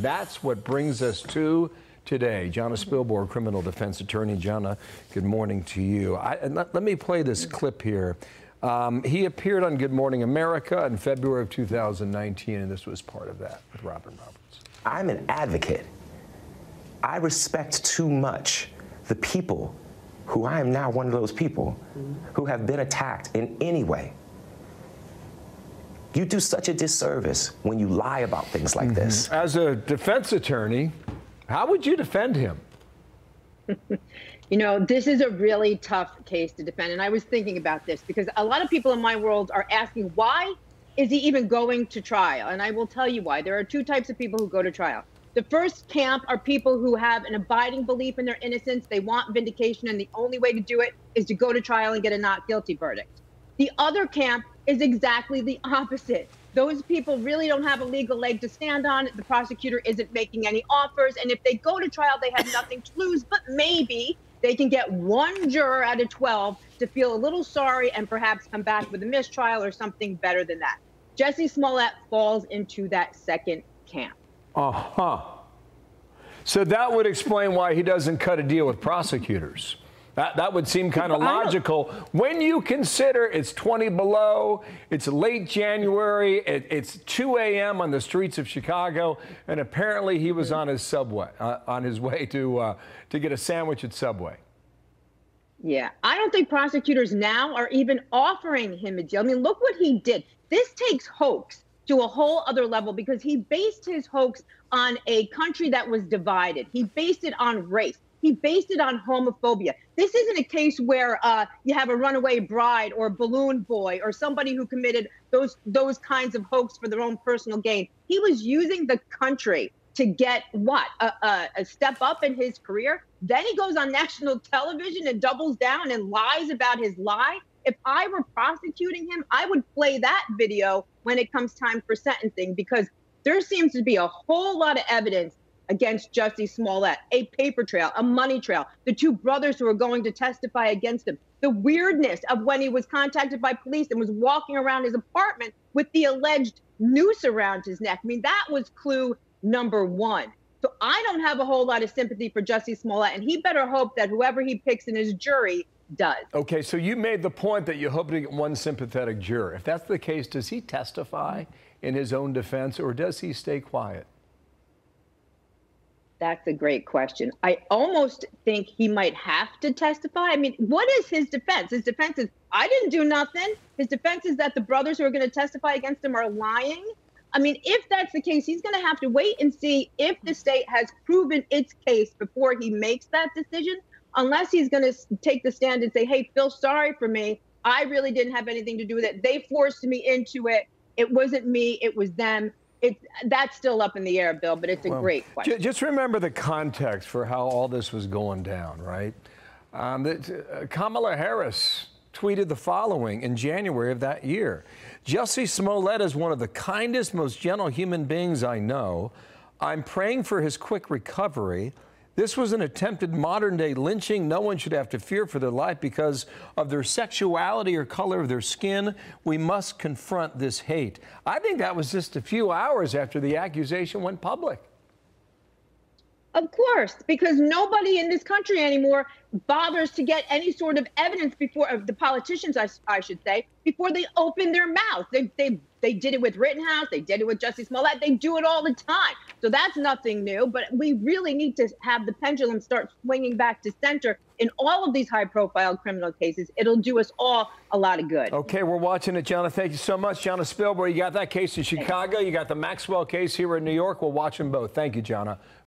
That's what brings us to today. Jonna Spilbor, criminal defense attorney. Jonna, good morning to you. Let me play this clip here. He appeared on Good Morning America in February of 2019, and this was part of that with Robin Roberts. I'm an advocate. I respect too much the people who I am now one of those people who have been attacked in any way. You do such a disservice when you lie about things like this. As a defense attorney, how would you defend him? You know, this is a really tough case to defend. And I was thinking about this because a lot of people in my world are asking, why is he even going to trial? And I will tell you why. There are two types of people who go to trial. The first camp are people who have an abiding belief in their innocence. They want vindication, and the only way to do it is to go to trial and get a not guilty verdict. The other camp is exactly the opposite. Those people really don't have a legal leg to stand on. The prosecutor isn't making any offers. And if they go to trial, they have nothing to lose, but maybe they can get one juror out of 12 to feel a little sorry and perhaps come back with a mistrial or something better than that. Jussie Smollett falls into that second camp. So that would explain why he doesn't cut a deal with prosecutors. That would seem kind of logical when you consider it's 20 below, it's late January, it's 2 a.m. on the streets of Chicago, and apparently he was on his subway, on his way to get a sandwich at Subway. Yeah, I don't think prosecutors now are even offering him a deal. I mean, look what he did. This takes hoax to a whole other level because he based his hoax on a country that was divided. He based it on race. He based it on homophobia. This isn't a case where you have a runaway bride or a balloon boy or somebody who committed those kinds of hoax for their own personal gain. He was using the country to get what? A step up in his career. Then he goes on national television and doubles down and lies about his lie. If I were prosecuting him, I would play that video when it comes time for sentencing because there seems to be a whole lot of evidence against Jussie Smollett, a paper trail, a money trail, the two brothers who are going to testify against him, the weirdness of when he was contacted by police and was walking around his apartment with the alleged noose around his neck. I mean, that was clue number one. So I don't have a whole lot of sympathy for Jussie Smollett, and he better hope that whoever he picks in his jury does. Okay, so you made the point that you hope to get one sympathetic juror. If that's the case, does he testify in his own defense, or does he stay quiet? That's a great question. I almost think he might have to testify. I mean, what is his defense? His defense is, I didn't do nothing. His defense is that the brothers who are going to testify against him are lying. I mean, if that's the case, he's going to have to wait and see if the state has proven its case before he makes that decision, unless he's going to take the stand and say, hey, feel sorry for me. I really didn't have anything to do with it. They forced me into it. It wasn't me. It was them. That's still up in the air, Bill, but it's a great question. Just remember the context for how all this was going down, right? Kamala Harris tweeted the following in January of that year. Jussie Smollett is one of the kindest, most gentle human beings I know. I'm praying for his quick recovery. This was an attempted modern-day lynching. No one should have to fear for their life because of their sexuality or color of their skin. We must confront this hate. I think that was just a few hours after the accusation went public. Of course, because nobody in this country anymore bothers to get any sort of evidence before, the politicians, I should say, before they open their mouth. They did it with Rittenhouse. They did it with Jussie Smollett. They do it all the time. So that's nothing new. But we really need to have the pendulum start swinging back to center in all of these high-profile criminal cases. It'll do us all a lot of good. Okay, we're watching it, Jonna. Thank you so much. Jonna Spilbor, you got that case in Chicago. You got the Maxwell case here in New York. We'll watch them both. Thank you, Jonna.